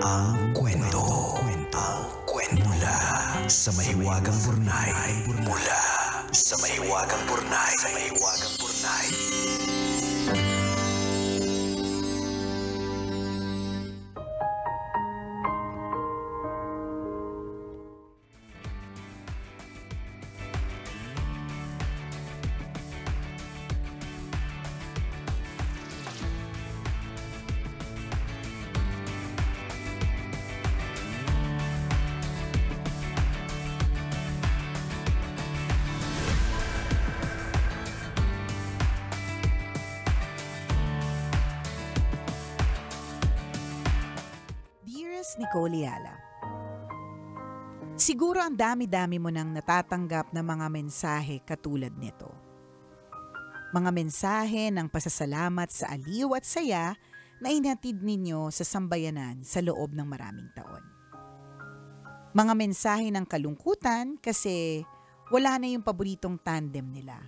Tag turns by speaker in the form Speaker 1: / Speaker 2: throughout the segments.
Speaker 1: Ang kwento. Ang kwento. Mula sa mahiwagang Burnay. Mula sa mahiwagang Burnay. Sa mahiwagang Burnay.
Speaker 2: Nicole Yala. Siguro ang dami-dami mo nang natatanggap na mga mensahe katulad nito. Mga mensahe ng pasasalamat sa aliw at saya na inhatid ninyo sa sambayanan sa loob ng maraming taon. Mga mensahe ng kalungkutan kasi wala na yung paboritong tandem nila.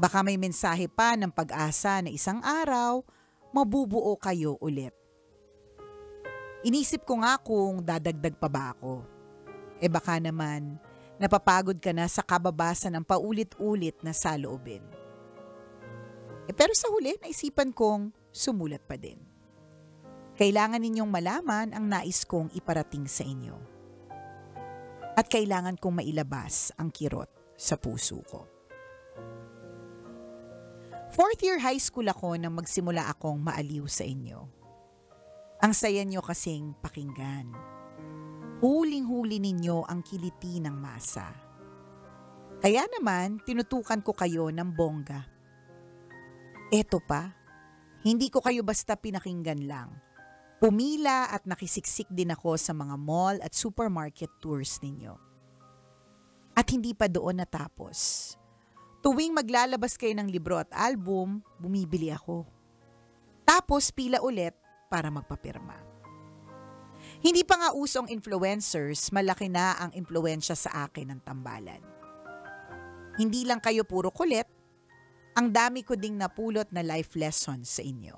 Speaker 2: Baka may mensahe pa ng pag-asa na isang araw, mabubuo kayo ulit. Inisip ko nga kung dadagdag pa ba ako. Baka naman, napapagod ka na sa kababasa ng paulit-ulit na saloobin. Pero sa huli, naisipan kong sumulat pa din. Kailangan ninyong malaman ang nais kong iparating sa inyo. At kailangan kong mailabas ang kirot sa puso ko. 4th year high school ako nang magsimula akong maaliw sa inyo. Ang saya nyo kasing pakinggan. Huling-huli ninyo ang kiliti ng masa. Kaya naman, tinutukan ko kayo ng bongga. Eto pa, hindi ko kayo basta pinakinggan lang. Pumila at nakisiksik din ako sa mga mall at supermarket tours ninyo. At hindi pa doon natapos. Tuwing maglalabas kayo ng libro at album, bumibili ako. Tapos pila ulit, para magpapirma. Hindi pa nga usong influencers, malaki na ang impluwensya sa akin ng tambalan. Hindi lang kayo puro kulit, ang dami ko ding napulot na life lessons sa inyo.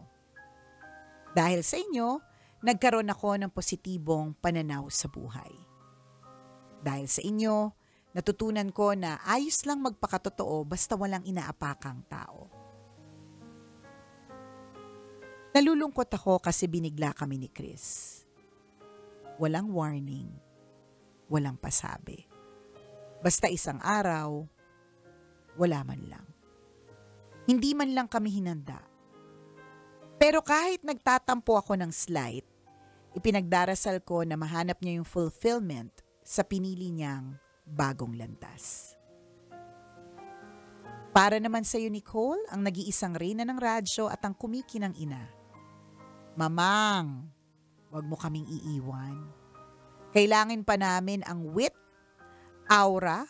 Speaker 2: Dahil sa inyo, nagkaroon ako ng positibong pananaw sa buhay. Dahil sa inyo, natutunan ko na ayos lang magpakatotoo basta walang inaapakang tao. Nalulungkot ako kasi binigla kami ni Chris. Walang warning, walang pasabi. Basta isang araw, wala man lang. Hindi man lang kami hinanda. Pero kahit nagtatampo ako ng slight, ipinagdarasal ko na mahanap niya yung fulfillment sa pinili niyang bagong landas. Para naman sa iyo, Nicole, ang nag-iisang reyna ng radyo at ang kumikinang ina. Mamang, wag mo kaming iiwan. Kailangan pa namin ang wit, aura,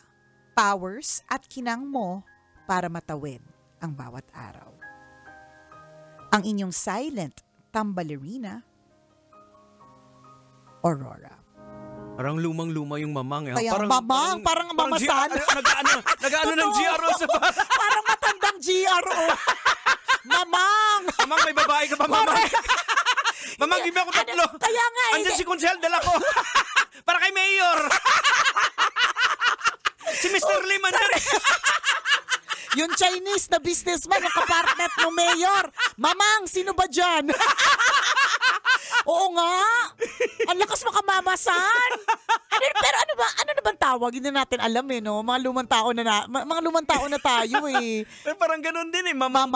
Speaker 2: powers at kinang mo para matawid ang bawat araw. Ang inyong silent tambalerina, Aurora.
Speaker 3: Parang lumang-luma yung mamang.
Speaker 2: Kaya mamang, parang mamasan.
Speaker 3: Nag-ano ng GRO sa
Speaker 2: parang matandang GRO. Mamang!
Speaker 3: Mamang, may babae ka pa, mamang. Mamang, give me ako tatlo.
Speaker 2: Kaya nga eh.
Speaker 3: Andyan si Consel, dala ko. Para kay Mayor. Si Mr. Lim, andyan.
Speaker 2: Yung Chinese na businessman, yung kapartner ng Mayor. Mamang, sino ba dyan? Oo nga. Ang lakas makamamasan. Pero ano na bang tawag? Hindi natin alam no. Mga lumang tao na tayo eh.
Speaker 3: Pero parang ganun din eh. Mamang.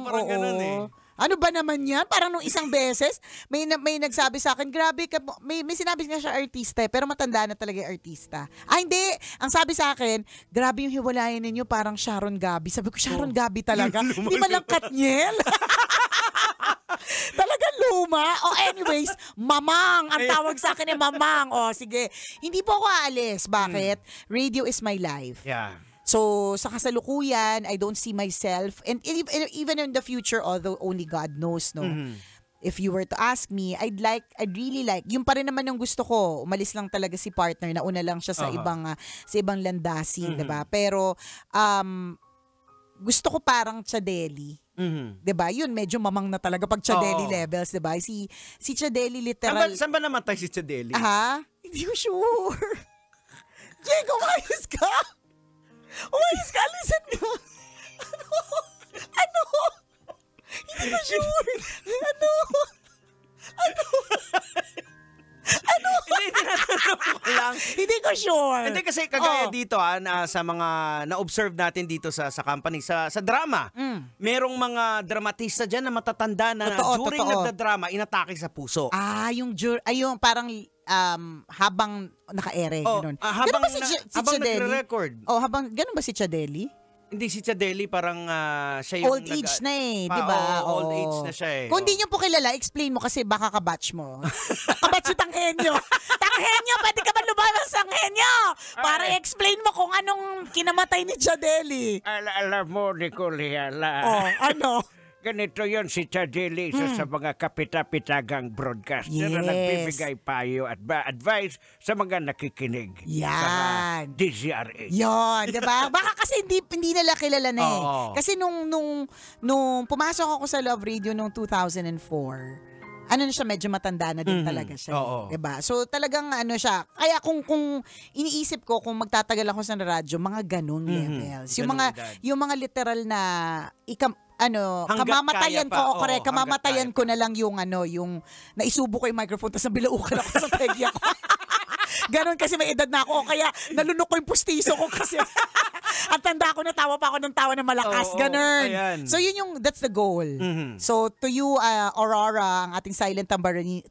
Speaker 3: Parang
Speaker 2: oo.
Speaker 3: ganun eh.
Speaker 2: Ano ba naman yan? Parang nung isang beses, may nagsabi sa akin, grabe ka, may sinabi nga siya artista pero matanda na talaga yung artista. Hindi. Ang sabi sa akin, grabe yung hiwalayan ninyo, parang Sharon Gabi. Sabi ko, Sharon Gabi talaga? Hindi man lang Katniel? Talagang luma. Anyways, mamang. Ang tawag sa akin ay mamang. Sige. Hindi po ako aalis. Bakit? Radio is my life.
Speaker 3: Yeah.
Speaker 2: So, sa kasalukuyan, I don't see myself, and even in the future, although only God knows, no? Mm-hmm. If you were to ask me, I'd really like, yung pa rin naman yung gusto ko, umalis lang talaga si partner, nauna lang siya sa ibang landasin, diba? Pero, gusto ko parang Chadeli.
Speaker 3: Mhm.
Speaker 2: 'Di ba? Yun medyo mamang na talaga pag Chadeli
Speaker 3: Oo.
Speaker 2: levels, 'di ba? Si Chadeli
Speaker 3: Saan ba,
Speaker 2: literal.
Speaker 3: saan ba namatay si Chadeli?
Speaker 2: Ha? Hindi ko sure. Jake, umayos ka? Umayos ka, listen mo. Ano? Hindi ko sure. Ano?
Speaker 3: Hindi, tinatanong ko lang.
Speaker 2: Hindi ko sure.
Speaker 3: Hindi kasi kagaya
Speaker 2: Oo.
Speaker 3: dito sa mga na-observe natin dito sa company, sa drama. Merong mga dramatista dyan na matatanda na
Speaker 2: Totoo,
Speaker 3: during
Speaker 2: totoo.
Speaker 3: nagdadrama, inatake sa puso.
Speaker 2: Yung parang habang naka-ere, ganun.
Speaker 3: Habang,
Speaker 2: Ganun ba si
Speaker 3: habang
Speaker 2: Chadeli?
Speaker 3: nagre-record.
Speaker 2: Ganun ba si Chadeli?
Speaker 3: Hindi si Chadeli, parang siya yung...
Speaker 2: Old age na di ba?
Speaker 3: Old age na siya
Speaker 2: Kung di nyo po kilala, explain mo kasi baka kabatch mo. Kabatch yung Tanghenyo. Tanghenyo, pwede ka ba lumabas sa Tanghenyo? Para explain mo kung anong kinamatay ni Chadeli.
Speaker 4: Alam mo, Nicoliala,
Speaker 2: Ano?
Speaker 4: ganito yon si Chadeli, isa sa mga kapita-pitagang broadcaster na
Speaker 2: Yes.
Speaker 4: nagbibigay payo at advice sa mga nakikinig
Speaker 2: Yan.
Speaker 4: sa DZRH.
Speaker 2: Yon, 'di ba? Baka kasi hindi nila kilala na eh.
Speaker 3: Oo.
Speaker 2: Kasi nung pumasok ako sa Love Radio nung 2004, ano na siya, medyo matanda na din talaga siya.
Speaker 3: Oo.
Speaker 2: 'Di ba? So talagang ano siya. Kaya kung iniisip ko kung magtatagal ako sa radyo, mga ganung levels. Yung
Speaker 3: Ganung
Speaker 2: mga
Speaker 3: edad.
Speaker 2: yung mga literal na
Speaker 3: Hanggat
Speaker 2: kamamatayan
Speaker 3: kaya
Speaker 2: ko,
Speaker 3: pa.
Speaker 2: correct,
Speaker 3: Oo,
Speaker 2: kamamatayan
Speaker 3: hanggat
Speaker 2: ko
Speaker 3: kaya
Speaker 2: na lang yung naisubo ko yung microphone tapos nabilaukan ako sa pegya ko. Ganon kasi may edad na ako, kaya nalunok ko yung pustiso ko kasi at tanda ko, natawa pa ako ng tawa na malakas.
Speaker 3: Oo,
Speaker 2: Ganon.
Speaker 3: ayan.
Speaker 2: So that's the goal. So to you, Aurora, ang ating silent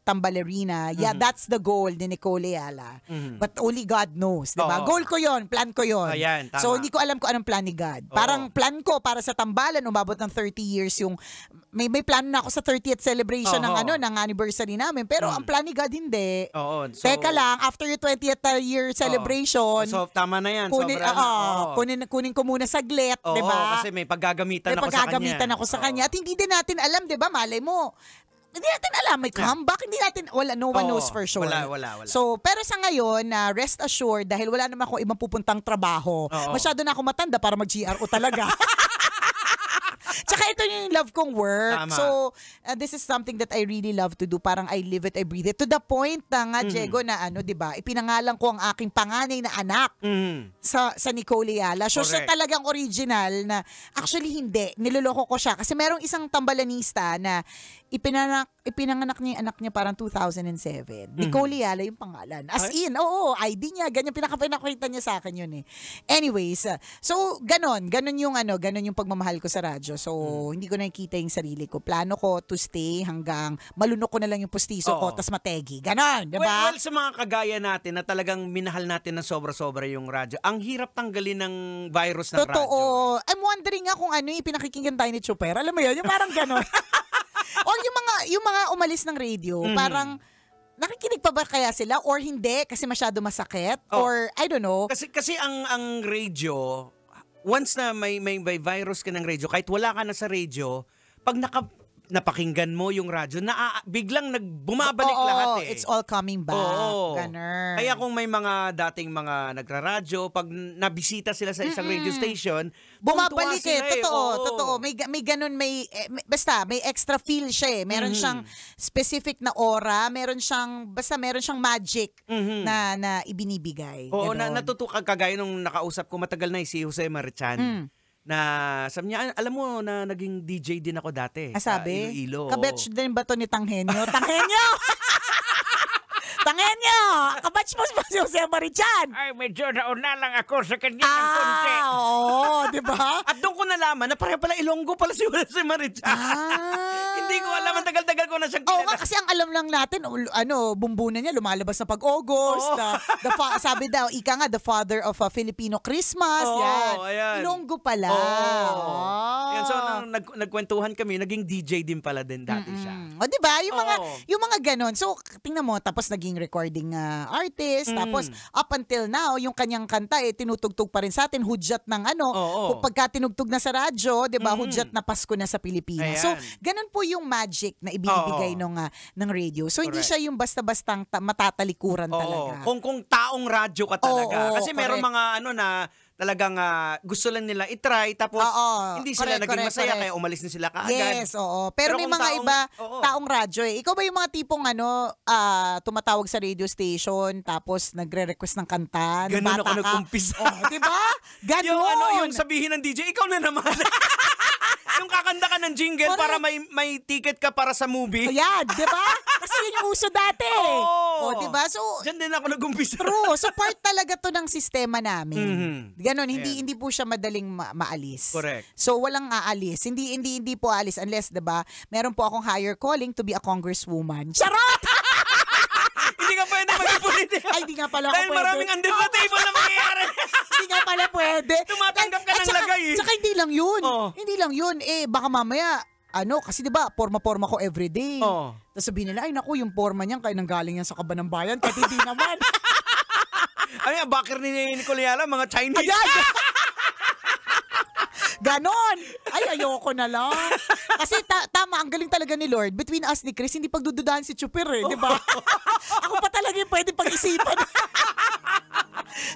Speaker 2: tambalerina, that's the goal ni Nicole Ayala. But only God knows, di ba?
Speaker 3: Oo.
Speaker 2: Goal ko yon, plan ko yon.
Speaker 3: Ayan, tama.
Speaker 2: So hindi ko alam kung anong plan ni God. Parang plan ko para sa tambalan, umabot ng 30 years yung, may plano na ako sa 30th celebration ng
Speaker 3: Oo.
Speaker 2: ng anniversary namin. Pero ang plan ni God, hindi.
Speaker 3: Oo.
Speaker 2: Teka lang, after your 20th year celebration,
Speaker 3: So, tama na yan.
Speaker 2: kunin,
Speaker 3: Sobra na. Oo.
Speaker 2: kunin ko muna saglit,
Speaker 3: Oo,
Speaker 2: di ba?
Speaker 3: kasi may paggagamitan
Speaker 2: May
Speaker 3: ako sa kanya.
Speaker 2: paggagamitan ako sa kanya. At hindi din natin alam, di ba? Malay mo. Hindi natin alam, may comeback. Hindi natin, no one
Speaker 3: Oo,
Speaker 2: knows for sure.
Speaker 3: wala.
Speaker 2: So, pero sa ngayon, rest assured, dahil wala naman ako ibang pupuntang trabaho,
Speaker 3: Oo.
Speaker 2: masyado na ako matanda para mag-GRO talaga. Tsaka ito yung love kong work.
Speaker 3: Tama.
Speaker 2: So, this is something that I really love to do. Parang I live it, I breathe it. To the point na nga, Diego, na di ba, ipinangalan ko ang aking panganay na anak sa Nicole Ayala. So, siya
Speaker 3: Correct.
Speaker 2: talagang original na, actually hindi, niloloko ko siya. Kasi merong isang tambalanista na ipinanganak niya yung anak niya parang 2007. Nicole Ayala yung pangalan. As in, ID niya, ganyan, pinakita niya sa akin yun eh. Anyways, so, ganon yung pagmamahal ko sa radyo. So, hindi ko nakikita yung sarili ko. Plano ko to stay hanggang malunok ko na lang yung pustiso ko,
Speaker 3: Oo.
Speaker 2: tas mategi. Ganon, di ba?
Speaker 3: Well, sa mga kagaya natin na talagang minahal natin ng sobra-sobra yung radyo, ang hirap tanggalin ng virus ng radyo.
Speaker 2: Totoo. I'm wondering nga kung ano yung pinakikinggan tayo ni Chuper. Alam mo yun? Yung parang ganon. O yung mga umalis ng radio, parang nakikinig pa ba kaya sila or hindi kasi masyado masakit?
Speaker 3: Oh.
Speaker 2: Or I don't know.
Speaker 3: Kasi ang radio, once na may virus ka ng radio, kahit wala ka na sa radio, pag napakinggan mo yung radyo, biglang bumabalik
Speaker 2: Oo,
Speaker 3: lahat eh.
Speaker 2: it's all coming back.
Speaker 3: Oo.
Speaker 2: Ganun.
Speaker 3: Kaya kung may mga dating mga nagraradyo, pag nabisita sila sa isang radio station,
Speaker 2: bumabalik
Speaker 3: tuwang-tuwa
Speaker 2: eh.
Speaker 3: sila
Speaker 2: Totoo,
Speaker 3: Oo.
Speaker 2: totoo. May ganun, basta, may extra feel siya eh. Meron siyang specific na aura, meron siyang magic na ibinibigay.
Speaker 3: Oo,
Speaker 2: Ganon.
Speaker 3: natutukan kagaya nung nakausap ko matagal na si Jose Marichan. Na sabi niya, alam mo na naging DJ din ako dati.
Speaker 2: Sabi?
Speaker 3: Sa Iloilo.
Speaker 2: Kabatch din ba to ni Tanghenyo? Tanghenyo! Tanghenyo! Kabatch mo si Jose Marichan!
Speaker 4: Ay, medyo nauna lang ako sa kanya ng konti.
Speaker 2: Oo, di ba?
Speaker 3: At doon ko nalaman na pareho pala Ilonggo pala si Jose Marichan. Hindi ko alam, ang tagal-tagal ko na siyang
Speaker 2: Oo
Speaker 3: kilala.
Speaker 2: nga, kasi ang alam lang natin, bumbunan niya, lumalabas na pag-August. Sabi daw, ika nga, the father of Filipino Christmas.
Speaker 3: Oo,
Speaker 2: yan.
Speaker 3: ayan.
Speaker 2: Ilonggo pala.
Speaker 3: Oo.
Speaker 2: Ah.
Speaker 3: Yan, so, nung nagkwentuhan kami, naging DJ din pala din dati siya.
Speaker 2: O, di ba?
Speaker 3: Oo.
Speaker 2: Yung mga ganon. So, tingnan mo, tapos naging recording artist, tapos up until now, yung kanyang kanta, tinutugtog pa rin sa atin, hudyat ng
Speaker 3: Oo.
Speaker 2: pagka tinugtog na sa radyo, di ba, hudyat na Pasko na sa Pilipinas. So,
Speaker 3: Ayan.
Speaker 2: ganon po yung magic na ibinibigay ng radio. So, hindi
Speaker 3: Correct.
Speaker 2: siya yung basta-bastang matatalikuran
Speaker 3: Oo.
Speaker 2: talaga.
Speaker 3: Kung taong radyo ka talaga.
Speaker 2: Oo,
Speaker 3: Kasi meron
Speaker 2: correct.
Speaker 3: mga na talagang gusto lang nila i-try tapos
Speaker 2: Oo,
Speaker 3: hindi sila
Speaker 2: correct,
Speaker 3: naging
Speaker 2: correct,
Speaker 3: masaya
Speaker 2: correct.
Speaker 3: kaya umalis na sila kaagad.
Speaker 2: Yes, oo. Pero may
Speaker 3: kung
Speaker 2: mga iba,
Speaker 3: oo.
Speaker 2: taong radyo eh. Ikaw ba yung mga tipong tumatawag sa radio station tapos nagre-request ng kanta? nung
Speaker 3: Ganun
Speaker 2: bata
Speaker 3: ako
Speaker 2: ka?
Speaker 3: nag-umpisa.
Speaker 2: Oh, di ba? Ganon.
Speaker 3: yung sabihin ng DJ, ikaw na naman. yung kakanta ka ng jingle
Speaker 2: Correct.
Speaker 3: para may ticket ka para sa movie.
Speaker 2: Ayan, di ba? Kasi yun yung uso dati.
Speaker 3: Oo.
Speaker 2: O, di ba? So,
Speaker 3: Diyan din ako nag-umpisa.
Speaker 2: true. So, part talaga to ng sistema namin.
Speaker 3: Mhm.
Speaker 2: Ganon,
Speaker 3: Ayan.
Speaker 2: hindi po siya madaling maalis.
Speaker 3: Correct.
Speaker 2: So, walang aalis. Hindi po aalis unless, di ba, meron po akong higher calling to be a congresswoman. Charot!
Speaker 3: Hindi ka pwede maging politika.
Speaker 2: Ay, di nga pala ako
Speaker 3: Dahil
Speaker 2: pwede.
Speaker 3: maraming under the table na mangyayari.
Speaker 2: Hindi nga pala pwede.
Speaker 3: Tumatanggap ka
Speaker 2: At
Speaker 3: ng
Speaker 2: saka-
Speaker 3: lagay eh.
Speaker 2: Tsaka hindi lang yun.
Speaker 3: Oo.
Speaker 2: Hindi lang yun. Baka mamaya, kasi di ba, forma-forma ko everyday.
Speaker 3: Oo.
Speaker 2: Tapos sabihin nila, ay naku, yung forma niyan, kaya nanggaling yan sa Kaba ng Bayan. Kahit hindi naman.
Speaker 3: Ay, ang backer ni Nicole Yala, mga Chinese.
Speaker 2: Ayan! Ganon! Ay, ayoko na lang. Kasi tama, ang galing talaga ni Lord. Between us ni Chris, hindi pagdududahan si Chuper di ba? Ako pa talaga yung pwede pag-isipan.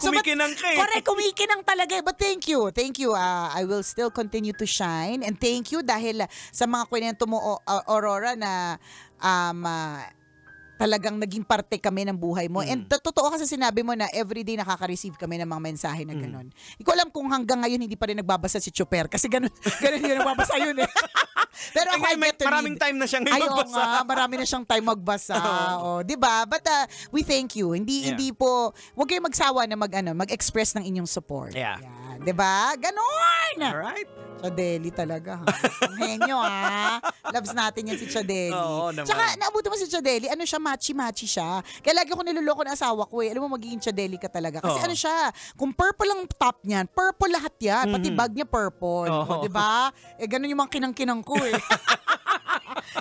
Speaker 3: Kumikinang ka eh.
Speaker 2: Correct, kumikinang talaga eh. But thank you. Thank you. I will still continue to shine. And thank you dahil sa mga kwento mo, Aurora, na talagang naging parte kami ng buhay mo. And totoo kasi sinabi mo na everyday nakaka-receive kami ng mga mensahe na gano'n. Hindi ko alam kung hanggang ngayon hindi pa rin nagbabasa si Chuper kasi gano'n yung nagbabasa yun eh. Pero ako, I get to
Speaker 3: maraming
Speaker 2: read.
Speaker 3: time na siyang ngayon
Speaker 2: Ayaw
Speaker 3: magbasa.
Speaker 2: nga, marami na siyang time magbasa. Di ba? But we thank you. Hindi po, huwag kayong magsawa na mag-express ng inyong support.
Speaker 3: Yeah.
Speaker 2: Yan, di ba? Ganon!
Speaker 3: Alright.
Speaker 2: Chadeli talaga ha. Ang henyo ha. Loves natin yan si Chadeli.
Speaker 3: Oo naman.
Speaker 2: Tsaka naabuti mo si Chadeli, siya, machi-machi siya. Kaya lagi ko niloloko ng asawa ko eh. Alam mo, magiging Chadeli ka talaga. Kasi
Speaker 3: Oo.
Speaker 2: siya, kung purple ang top niyan, purple lahat yan. Pati bag niya purple.
Speaker 3: Oo.
Speaker 2: O, diba? Ganun yung mga kinang-kinang ko eh.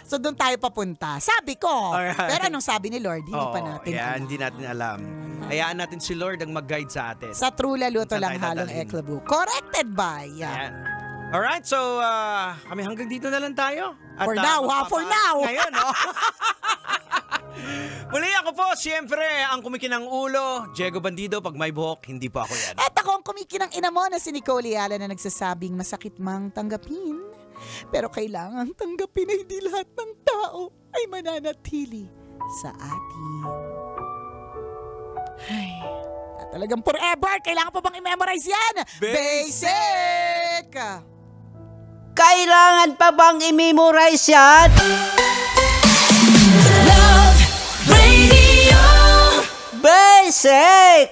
Speaker 2: So doon tayo papunta. Sabi ko.
Speaker 3: Alright.
Speaker 2: Pero anong sabi ni Lord? Hindi pa natin
Speaker 3: yan,
Speaker 2: alam.
Speaker 3: hindi natin alam. Hayaan natin si Lord ang mag-guide sa atin.
Speaker 2: Sa True Laluto
Speaker 3: Saan
Speaker 2: lang
Speaker 3: tayo
Speaker 2: halong
Speaker 3: dadalhin?
Speaker 2: Eklabu. Corrected by.
Speaker 3: Ayan. Alright, so kami hanggang dito na lang tayo. At,
Speaker 2: For now, ha? For now!
Speaker 3: Ngayon, no? Muli ako po, siyempre, ang kumikinang ulo, Diego Bandido, pag may buhok, hindi po ako yan.
Speaker 2: At ako ang kumikinang ina mo na si Nicole Yala na nagsasabing masakit mang tanggapin. Pero kailangan tanggapin na hindi lahat ng tao ay mananatili sa atin. Ay, talagang forever. Kailangan pa bang i-memorize yan? Basic!
Speaker 5: Kailangan pa bang i-memorize yan?
Speaker 6: Love Radio.
Speaker 5: Basic!